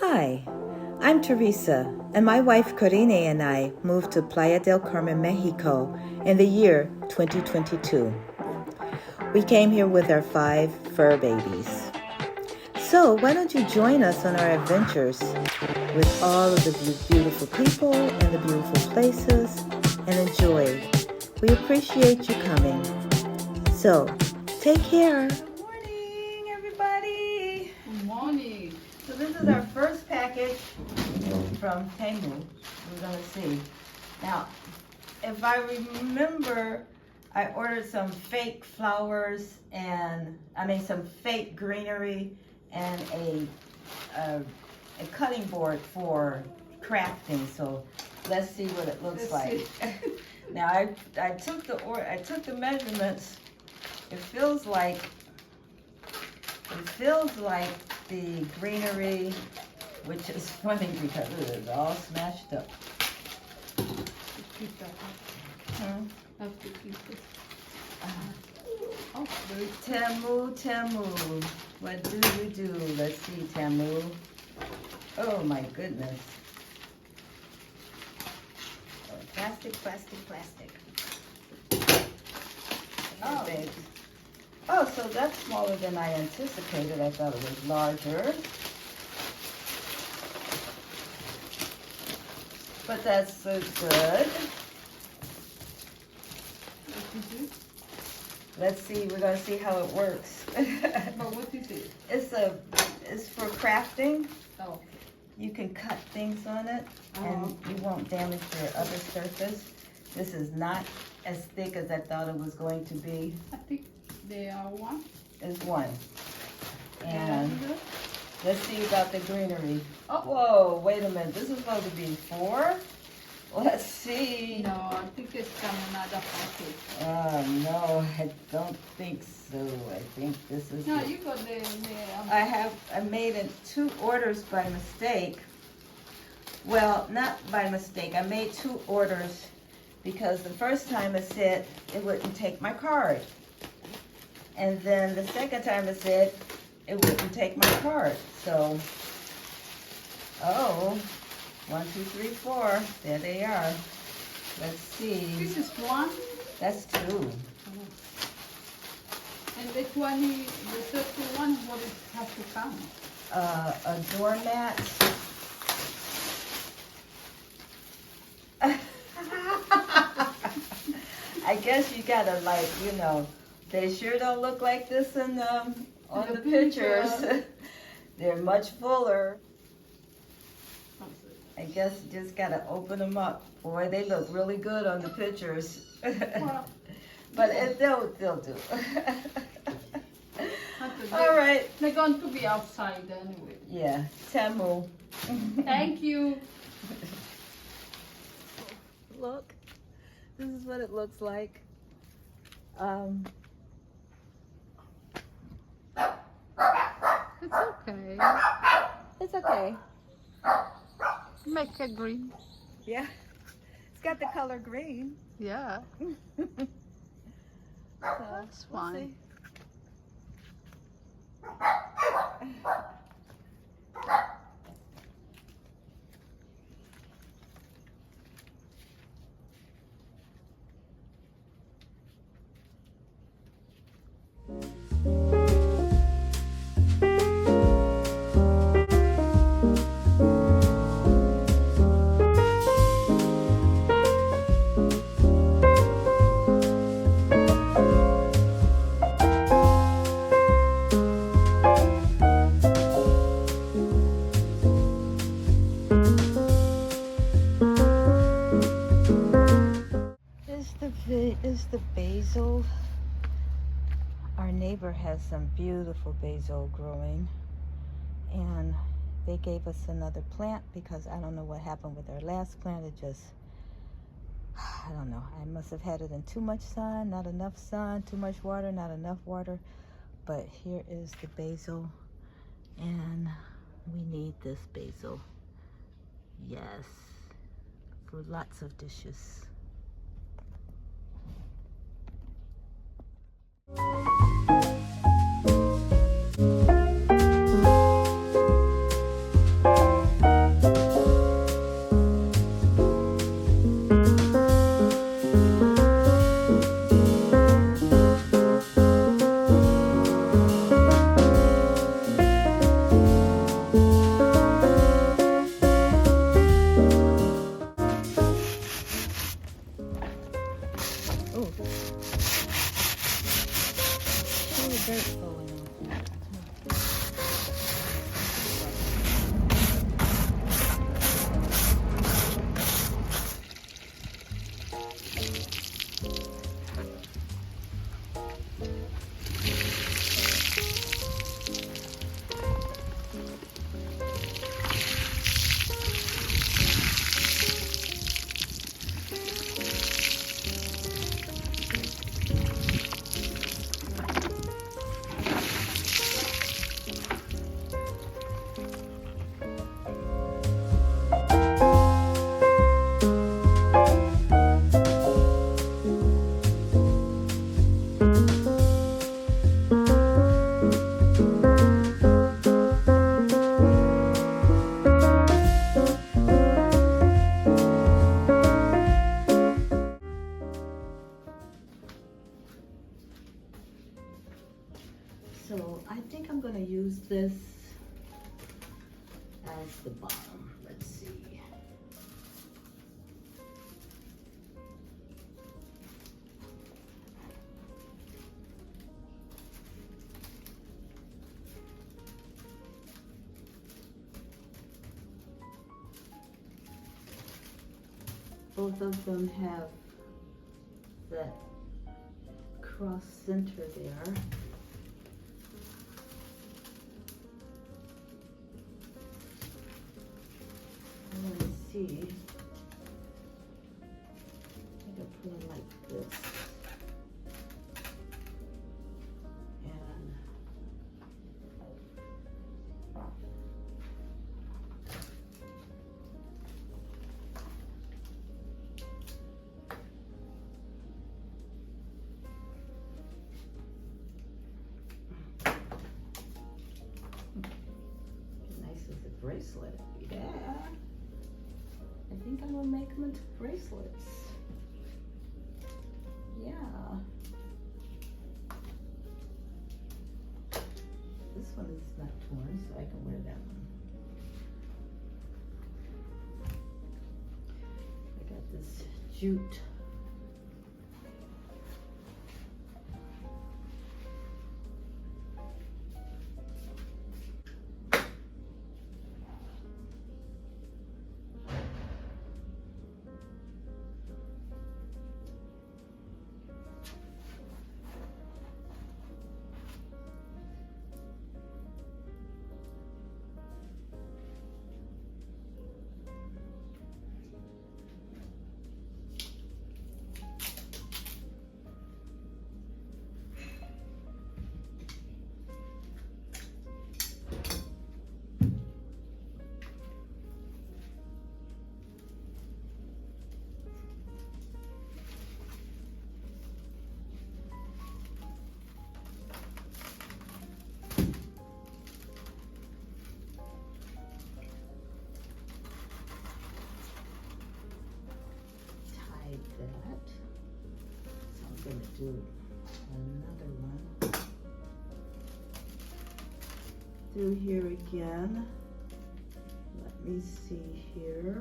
Hi, I'm Teresa, and my wife Corine and I moved to Playa del Carmen, Mexico in the year 2022. We came here with our 5 fur babies. So why don't you join us on our adventures with all of the beautiful people and the beautiful places and enjoy. We appreciate you coming. So take care. Good morning, everybody. Good morning. So this is our first package from Temu. We're gonna see. Now, if I remember, I ordered some fake flowers and some fake greenery and a cutting board for crafting. So let's see what it looks like. Now I took the measurements. It feels like the greenery, which is funny because it is all smashed up. Keep that up. Have to keep it. Temu, what do you do? Let's see, Temu. Oh my goodness. Oh, plastic. Oh, baby. Oh, so that's smaller than I anticipated. I thought it was larger. But that's so good. Let's see, we're gonna see how it works. But what is it? It's for crafting. Oh. You can cut things on it and you won't damage your other surface. This is not as thick as I thought it was going to be. I think they are one. It's one. And let's see about the greenery. Oh. Whoa, wait a minute. This is supposed to be 4? Let's see. No, I think it's another package. No, I don't think so. I think this is No, it. you got the I made 2 orders by mistake. Well, not by mistake. I made 2 orders because the first time it said it wouldn't take my card. And then the second time it said it wouldn't take my card. So, 1, 2, 3, 4. There they are. Let's see. This is one. That's 2. And the 20, the 31, what it has to come? A doormat. I guess you gotta they sure don't look like this on the pictures. They're much fuller. I guess you just gotta open them up. Boy, they look really good on the pictures. But they'll do. All right. They're going to be outside anyway. Yeah, Temu. Thank you. Look, this is what it looks like. It's okay. It's okay. Make it green. Yeah, it's got the color green. Yeah. That's fine. Is the basil. Our neighbor has some beautiful basil growing, and they gave us another plant because I don't know what happened with our last plant. It just, I don't know. I must have had it in too much sun, not enough sun, too much water, not enough water. But here is the basil, and we need this basil. Yes, for lots of dishes. as the bottom. Let's see. Both of them have that cross center there. I want to see. I can put them like this. And nice as a bracelet. Yeah. I think I'm gonna make them into bracelets. Yeah. This one is not torn, so I can wear that one. I got this jute. That. So I'm going to do another one through here again. Let me see here.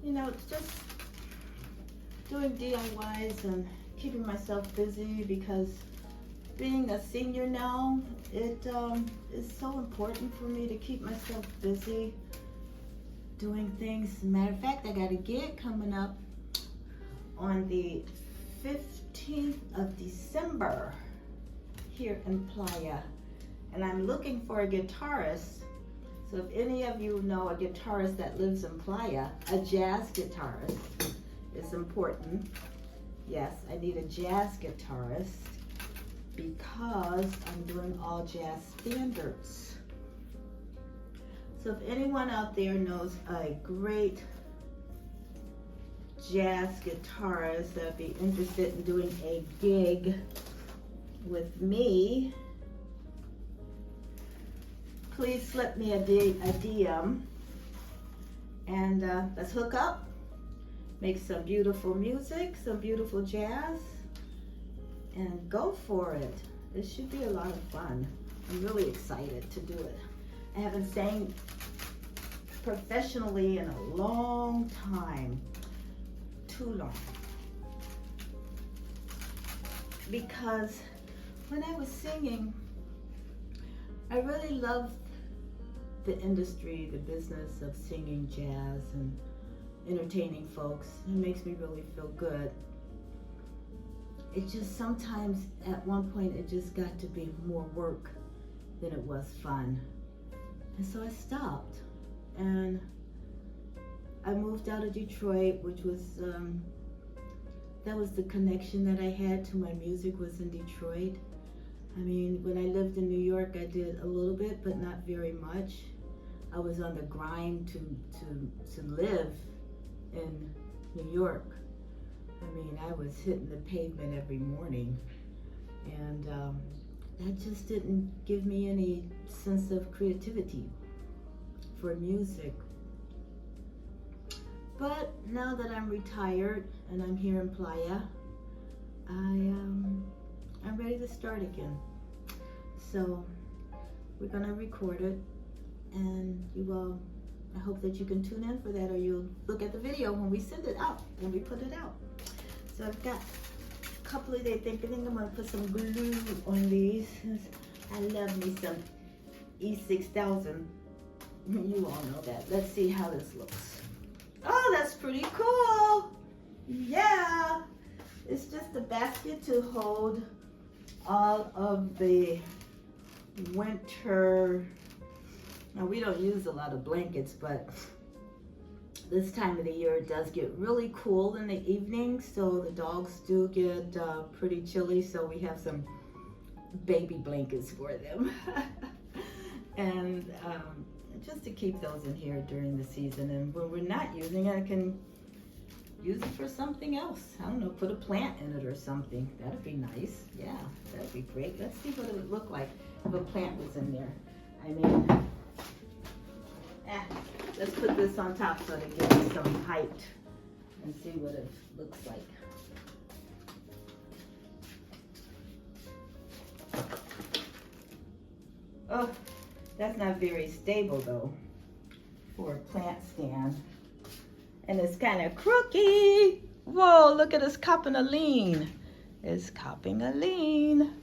You know, it's just doing DIYs and keeping myself busy, because being a senior now, it is so important for me to keep myself busy doing things. As a matter of fact, I got a gig coming up on the 15th of December here in Playa, and I'm looking for a guitarist. So if any of you know a guitarist that lives in Playa, a jazz guitarist is important. Yes, I need a jazz guitarist because I'm doing all jazz standards. So if anyone out there knows a great jazz guitarist that'd be interested in doing a gig with me, please slip me a DM and let's hook up, make some beautiful music, some beautiful jazz, and go for it. It should be a lot of fun. I'm really excited to do it. I haven't sang professionally in a long time, too long. Because when I was singing, I really loved the industry, the business of singing jazz and entertaining folks. It makes me really feel good. It just sometimes, at one point, it just got to be more work than it was fun. And so I stopped. And I moved out of Detroit, which was, that was the connection that I had to my music, was in Detroit. I mean, when I lived in New York, I did a little bit, but not very much. I was on the grind to live in New York. I mean, I was hitting the pavement every morning, and that just didn't give me any sense of creativity for music. But now that I'm retired and I'm here in Playa, I'm ready to start again. So we're gonna record it, and I hope that you can tune in for that, or you'll look at the video when we send it out, when we put it out. So I've got a couple of, I think I'm gonna put some glue on these. I love me some E6000. You all know that. Let's see how this looks. Oh, that's pretty cool. Yeah. It's just a basket to hold all of the winter. Now, we don't use a lot of blankets, but this time of the year it does get really cool in the evening, so the dogs do get pretty chilly, so we have some baby blankets for them. And just to keep those in here during the season, and when we're not using it, I can use it for something else. I don't know, put a plant in it or something. That'd be nice. Yeah, that'd be great. Let's see what it would look like if a plant was in there. I mean, let's put this on top so to give it some height and see what it looks like. Oh, that's not very stable though for a plant stand. And it's kind of crooked. Whoa, look at us copping a lean. It's copping a lean.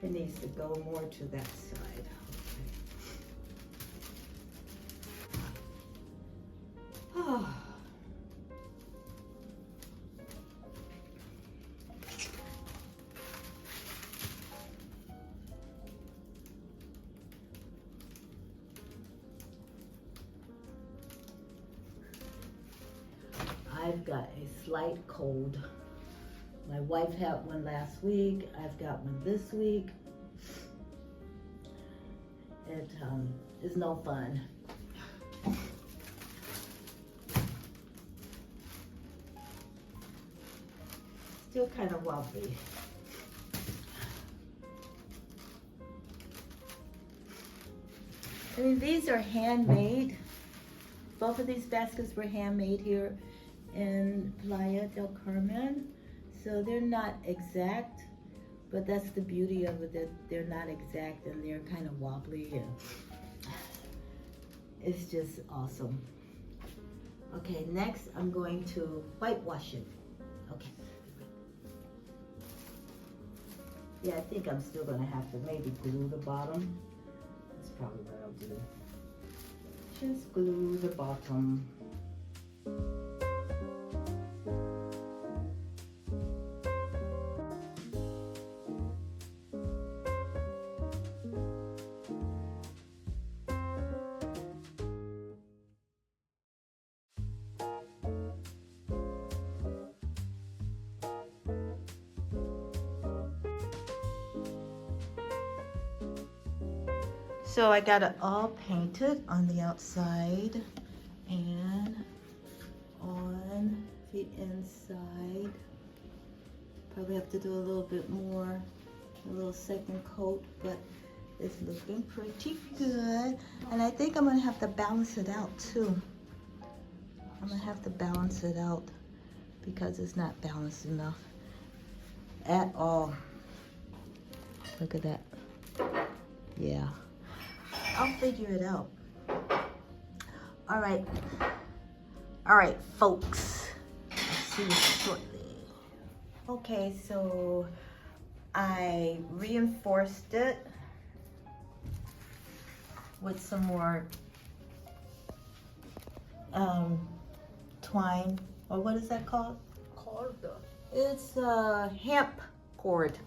It needs to go more to that side. Okay. Oh. I've got a slight cold. My wife had one last week. I've got one this week. It is no fun. Still kind of wobbly. I mean, these are handmade. Both of these baskets were handmade here in Playa del Carmen. So they're not exact, but that's the beauty of it, that they're not exact and they're kind of wobbly, and it's just awesome. Okay, next I'm going to whitewash it. Okay. Yeah, I think I'm still gonna have to maybe glue the bottom. That's probably what I'll do. Just glue the bottom. So I got it all painted on the outside and on the inside. Probably have to do a little bit more, a little second coat, but it's looking pretty good. And I think I'm gonna have to balance it out too. I'm gonna have to balance it out because it's not balanced enough at all. Look at that. Yeah. I'll figure it out. All right, folks. I'll see you shortly. Okay, so I reinforced it with some more twine, or what is that called? It's hemp cord.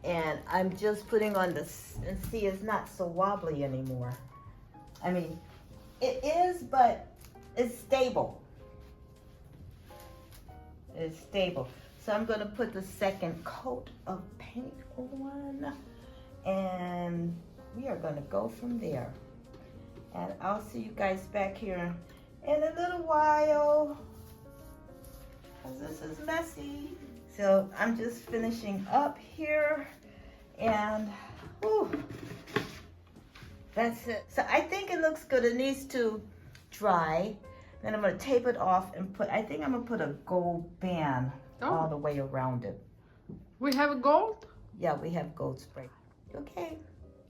And I'm just putting on this, and see, it's not so wobbly anymore. I mean, it is, but it's stable. It's stable. So I'm gonna put the second coat of paint on, and we are gonna go from there. And I'll see you guys back here in a little while. because this is messy. So I'm just finishing up here, and whew, that's it. So I think it looks good. It needs to dry. Then I'm gonna tape it off and I think I'm gonna put a gold band all the way around it. We have a gold? Yeah, we have gold spray. Okay,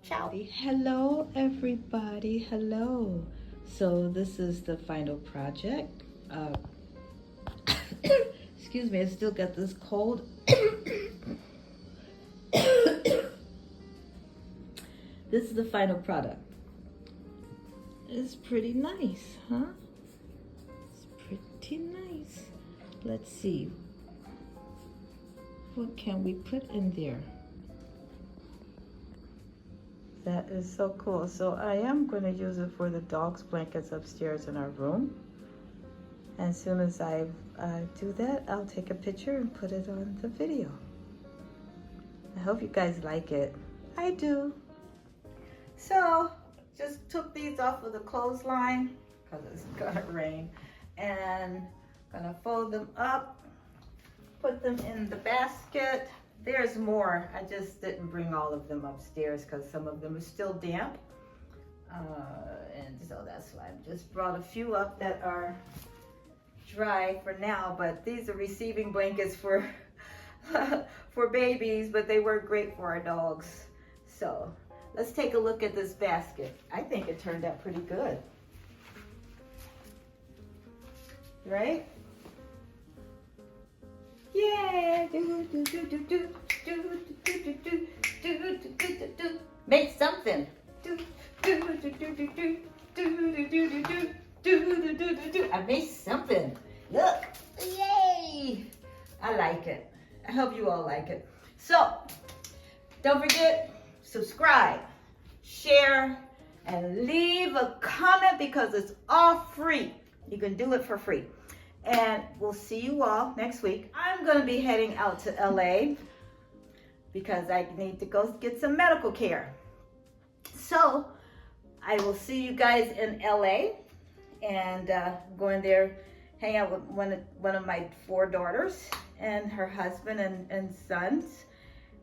ciao. Hello, everybody, hello. So this is the final project. Excuse me, I still got this cold. This is the final product. It's pretty nice, huh? It's pretty nice. Let's see. What can we put in there? That is so cool. So I am going to use it for the dog's blankets upstairs in our room. And as soon as I do that, I'll take a picture and put it on the video. I hope you guys like it. I do. So just took these off of the clothesline because it's gonna rain, and gonna fold them up, put them in the basket. There's more. I just didn't bring all of them upstairs because some of them are still damp, and so that's why I just brought a few up that are dry for now. But these are receiving blankets for for babies, but they work great for our dogs. So let's take a look at this basket. I think it turned out pretty good. Right? Yeah. Make something. I made something. Look. Yay. I like it. I hope you all like it. So, don't forget, subscribe, share, and leave a comment because it's all free. You can do it for free. And we'll see you all next week. I'm going to be heading out to LA because I need to go get some medical care. So, I will see you guys in LA, and going there, hang out with one of my 4 daughters and her husband and sons,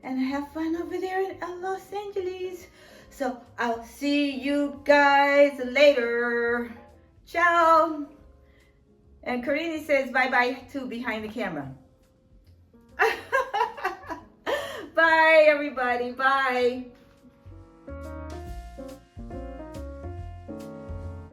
and have fun over there in Los Angeles. So I'll see you guys later. Ciao. And Karini says bye-bye too behind the camera. Bye, everybody. Bye.